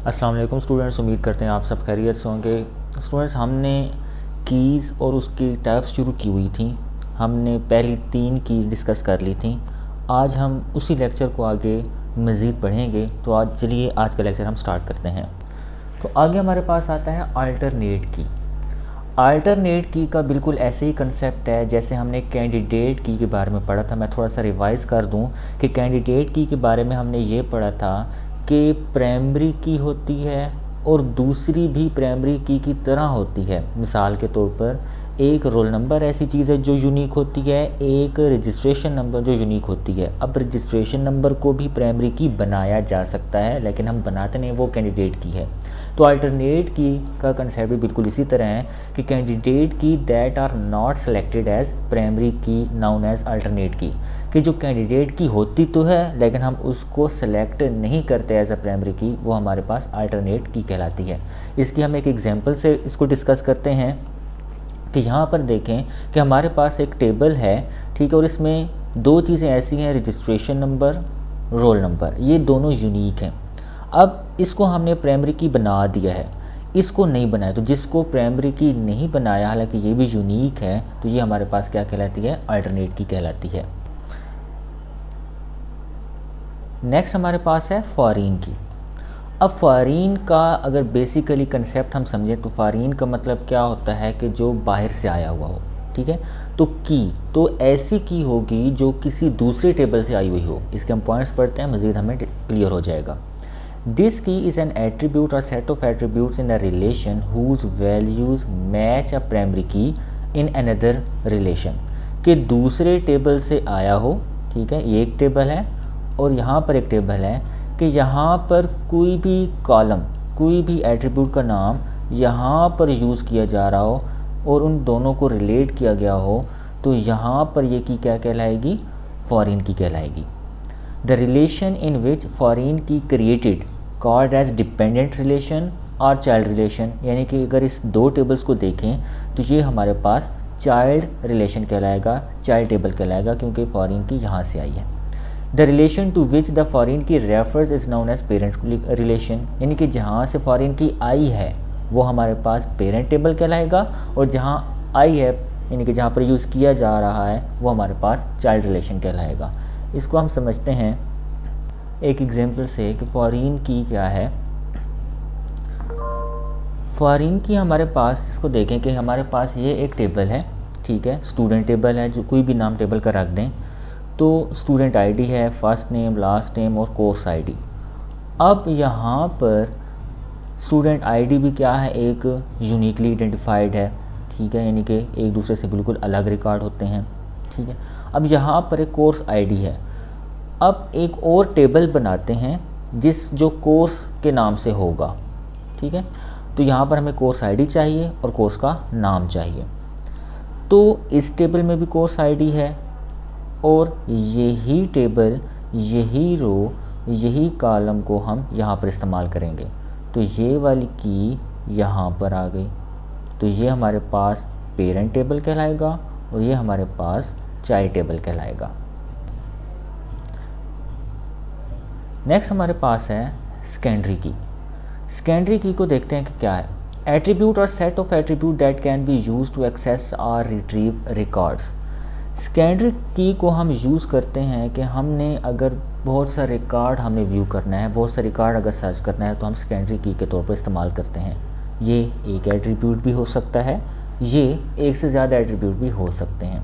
अस्सलाम वालेकुम स्टूडेंट्स, उम्मीद करते हैं आप सब खैरियत से होंगे। स्टूडेंट्स, हमने कीज़ और उसकी टाइप्स शुरू की हुई थी। हमने पहली 3 कीज़ डिस्कस कर ली थी। आज हम उसी लेक्चर को आगे मज़ीद पढ़ेंगे। तो आज चलिए आज का लेक्चर हम स्टार्ट करते हैं। तो आगे हमारे पास आता है अल्टरनेट की। अल्टरनेट की का बिल्कुल ऐसे ही कंसेप्ट है जैसे हमने कैंडिडेट की के बारे में पढ़ा था। मैं थोड़ा सा रिवाइज़ कर दूं कि कैंडिडेट की के बारे में हमने ये पढ़ा था कि प्राइमरी की होती है और दूसरी भी प्राइमरी की तरह होती है। मिसाल के तौर पर एक रोल नंबर ऐसी चीज़ है जो यूनिक होती है, एक रजिस्ट्रेशन नंबर जो यूनिक होती है। अब रजिस्ट्रेशन नंबर को भी प्राइमरी की बनाया जा सकता है, लेकिन हम बनाते नहीं, वो कैंडिडेट की है। तो अल्टरनेट की का कंसेप्ट भी बिल्कुल इसी तरह है कि candidate key that are not selected as primary key known as alternate key, कि जो कैंडिडेट की होती तो है लेकिन हम उसको सेलेक्ट नहीं करते एज अ प्राइमरी की, वो हमारे पास अल्टरनेट की कहलाती है। इसकी हम एक एग्जांपल से इसको डिस्कस करते हैं कि यहाँ पर देखें कि हमारे पास एक टेबल है, ठीक है, और इसमें 2 चीज़ें ऐसी हैं, रजिस्ट्रेशन नंबर, रोल नंबर, ये दोनों यूनिक हैं। अब इसको हमने प्राइमरी की बना दिया है, इसको नहीं बनाया। तो जिसको प्राइमरी की नहीं बनाया, हालांकि ये भी यूनिक है, तो ये हमारे पास क्या कहलाती है, अल्टरनेट की कहलाती है। नेक्स्ट हमारे पास है फॉरेन की। अब फॉरेन का अगर बेसिकली कंसेप्ट हम समझें तो फॉरेन का मतलब क्या होता है कि जो बाहर से आया हुआ हो, ठीक है। तो की तो ऐसी की होगी जो किसी दूसरे टेबल से आई हुई हो। इसके हम पॉइंट्स पढ़ते हैं, मज़ीद हमें क्लियर हो जाएगा। This key is an attribute or set of attributes in a relation whose values match a primary key in another relation, कि दूसरे टेबल से आया हो, ठीक है। ये एक टेबल है और यहाँ पर एक टेबल है कि यहाँ पर कोई भी कॉलम, कोई भी एट्रीब्यूट का नाम यहाँ पर यूज़ किया जा रहा हो और उन दोनों को रिलेट किया गया हो, तो यहाँ पर ये की क्या कहलाएगी, फॉरेन की कहलाएगी। The relation in which foreign key created called as dependent relation और चाइल्ड रिलेशन, यानी कि अगर इस 2 टेबल्स को देखें तो ये हमारे पास चाइल्ड रिलेशन कहलाएगा, चाइल्ड टेबल कहलाएगा, क्योंकि फॉरेन की यहाँ से आई है। The relation to which the foreign key refers is known as parent relation, यानी कि जहाँ से फॉरेन की आई है वो हमारे पास पेरेंट टेबल कहलाएगा, और जहाँ आई है यानी कि जहाँ पर यूज़ किया जा रहा है वो हमारे पास चाइल्ड रिलेशन कहलाएगा। इसको हम समझते हैं एक एग्जांपल से कि फॉरेन की क्या है। फॉरेन की हमारे पास, इसको देखें कि हमारे पास ये एक टेबल है, ठीक है, स्टूडेंट टेबल है, जो कोई भी नाम टेबल का रख दें। तो स्टूडेंट आईडी है, फर्स्ट नेम, लास्ट नेम और कोर्स आईडी। अब यहाँ पर स्टूडेंट आईडी भी क्या है, एक यूनिकली आइडेंटिफाइड है, ठीक है, यानी कि एक दूसरे से बिल्कुल अलग रिकॉर्ड होते हैं, ठीक है। अब यहाँ पर एक कोर्स आईडी है। अब एक और टेबल बनाते हैं जो कोर्स के नाम से होगा, ठीक है। तो यहाँ पर हमें कोर्स आईडी चाहिए और कोर्स का नाम चाहिए। तो इस टेबल में भी कोर्स आईडी है और यही टेबल, यही रो, यही कॉलम को हम यहाँ पर इस्तेमाल करेंगे। तो ये वाली की यहाँ पर आ गई, तो ये हमारे पास पेरेंट टेबल कहलाएगा और ये हमारे पास चाइल्ड टेबल कहलाएगा। नेक्स्ट हमारे पास है सेकेंडरी की। सेकेंडरी की को देखते हैं कि क्या है। Attribute or set of attribute that can be use to access or retrieve records. Secondary key को हम यूज़ करते हैं कि हमने अगर बहुत सा रिकॉर्ड हमें व्यू करना है, बहुत सा रिकॉर्ड अगर सर्च करना है, तो हम सेकेंडरी की के तौर पर इस्तेमाल करते हैं। ये एक एट्रीब्यूट भी हो सकता है, ये एक से ज़्यादा एट्रीब्यूट भी हो सकते हैं।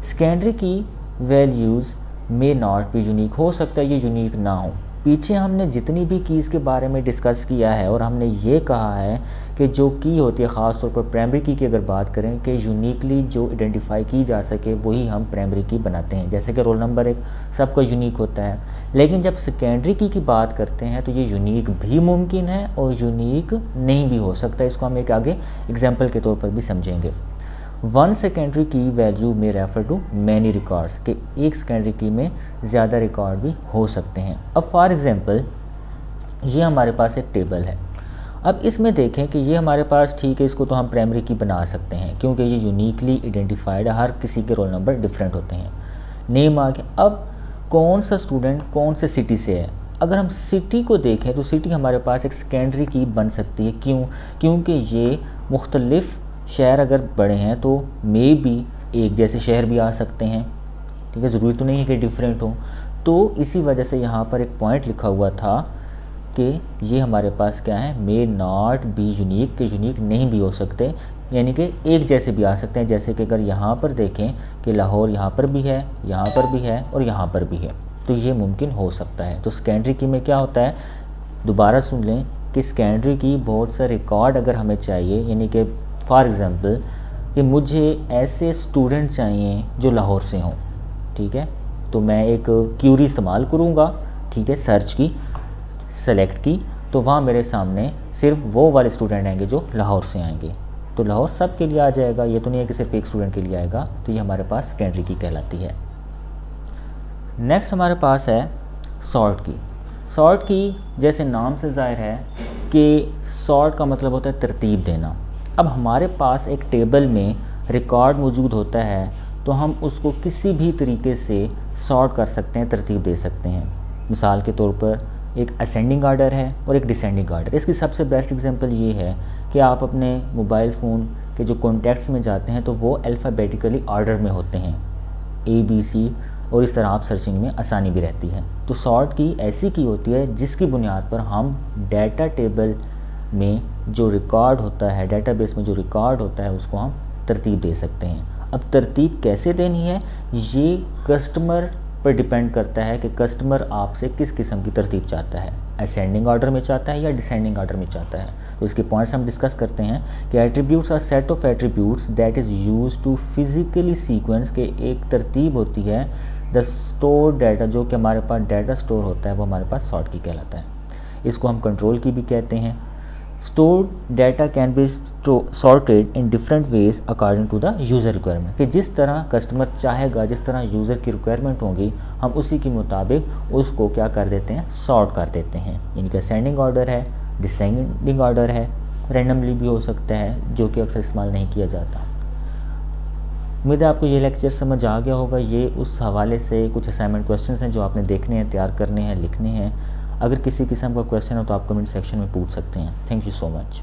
सेकेंडरी की वैल्यूज़ मे नॉट भी यूनिक, हो सकता है ये यूनिक ना हो। पीछे हमने जितनी भी कीज़ के बारे में डिस्कस किया है और हमने ये कहा है कि जो की होती है, ख़ास तौर पर प्राइमरी की अगर बात करें कि यूनिकली जो आइडेंटिफाई की जा सके वही हम प्राइमरी की बनाते हैं। जैसे कि रोल नंबर एक सबका यूनिक होता है, लेकिन जब सेकेंडरी की बात करते हैं तो ये यूनिक भी मुमकिन है और यूनिक नहीं भी हो सकता है। इसको हम एक आगे एग्जाम्पल के तौर पर भी समझेंगे। वन सेकेंडरी की वैल्यू में रेफर टू मैनी रिकॉर्ड्स, के एक सेकेंडरी की में ज़्यादा रिकॉर्ड भी हो सकते हैं। अब फॉर एग्जांपल ये हमारे पास एक टेबल है। अब इसमें देखें कि ये हमारे पास, ठीक है, इसको तो हम प्राइमरी की बना सकते हैं क्योंकि ये यूनिकली आइडेंटिफाइड है, हर किसी के रोल नंबर डिफरेंट होते हैं। नेम आ गया। अब कौन सा स्टूडेंट कौन से सिटी से है, अगर हम सिटी को देखें तो सिटी हमारे पास एक सेकेंडरी की बन सकती है। क्यों? क्योंकि ये मुख्तलिफ शहर अगर बड़े हैं तो मे बी एक जैसे शहर भी आ सकते हैं, ठीक है, ज़रूरी तो नहीं है कि डिफरेंट हो। तो इसी वजह से यहाँ पर एक पॉइंट लिखा हुआ था कि ये हमारे पास क्या है, मे नॉट बी यूनिक, के यूनिक नहीं भी हो सकते, यानी कि एक जैसे भी आ सकते हैं। जैसे कि अगर यहाँ पर देखें कि लाहौर यहाँ पर भी है, यहाँ पर भी है और यहाँ पर भी है, तो ये मुमकिन हो सकता है। तो सेकेंडरी की में क्या होता है, दोबारा सुन लें कि सेकेंडरी की बहुत सा रिकॉर्ड अगर हमें चाहिए, यानी कि फॉर एग्ज़ाम्पल कि मुझे ऐसे स्टूडेंट चाहिए जो लाहौर से हों, ठीक है, तो मैं एक क्यूरी इस्तेमाल करूँगा, ठीक है, सर्च की, सेलेक्ट की, तो वहाँ मेरे सामने सिर्फ वो वाले स्टूडेंट आएंगे जो लाहौर से आएंगे। तो लाहौर सब के लिए आ जाएगा, ये तो नहीं है कि सिर्फ एक स्टूडेंट के लिए आएगा। तो ये हमारे पास सेकेंडरी की कहलाती है। नेक्स्ट हमारे पास है सॉर्ट की। सॉर्ट की जैसे नाम से ज़ाहिर है कि सॉर्ट का मतलब होता है तरतीब देना। अब हमारे पास एक टेबल में रिकॉर्ड मौजूद होता है तो हम उसको किसी भी तरीके से सॉर्ट कर सकते हैं, तरतीब दे सकते हैं। मिसाल के तौर पर एक असेंडिंग आर्डर है और एक डिसेंडिंग आर्डर। इसकी सबसे बेस्ट एग्जांपल ये है कि आप अपने मोबाइल फ़ोन के जो कॉन्टैक्ट्स में जाते हैं तो वो अल्फ़ाबेटिकली ऑर्डर में होते हैं, ABC, और इस तरह आप सर्चिंग में आसानी भी रहती है। तो सॉर्ट की ऐसी की होती है जिसकी बुनियाद पर हम डाटा टेबल में जो रिकॉर्ड होता है, डाटाबेस में जो रिकॉर्ड होता है, उसको हम तरतीब दे सकते हैं। अब तरतीब कैसे देनी है ये कस्टमर पर डिपेंड करता है कि कस्टमर आपसे किस किस्म की तरतीब चाहता है, असेंडिंग ऑर्डर में चाहता है या डिसेंडिंग ऑर्डर में चाहता है। तो इसके पॉइंट्स हम डिस्कस करते हैं कि attributes are set of attributes that is use to physically sequence, के एक तरतीब होती है द स्टोर डाटा, जो कि हमारे पास डाटा स्टोर होता है वो हमारे पास सॉर्ट की कहलाता है। इसको हम कंट्रोल की भी कहते हैं। Stored data can be sorted in different ways according to the user requirement, कि जिस तरह कस्टमर चाहेगा, जिस तरह यूज़र की रिक्वायरमेंट होगी, हम उसी के मुताबिक उसको क्या कर देते हैं, सॉर्ट कर देते हैं। यानी कि असेंडिंग ऑर्डर है, डिसेंडिंग ऑर्डर है, रैंडमली भी हो सकता है, जो कि अक्सर इस्तेमाल नहीं किया जाता। उम्मीद है आपको ये लेक्चर समझ आ गया होगा। ये उस हवाले से कुछ असाइनमेंट क्वेश्चंस हैं जो आपने देखने हैं, तैयार करने हैं, लिखने हैं। अगर किसी किस्म का क्वेश्चन हो तो आप कमेंट सेक्शन में पूछ सकते हैं। Thank you so much.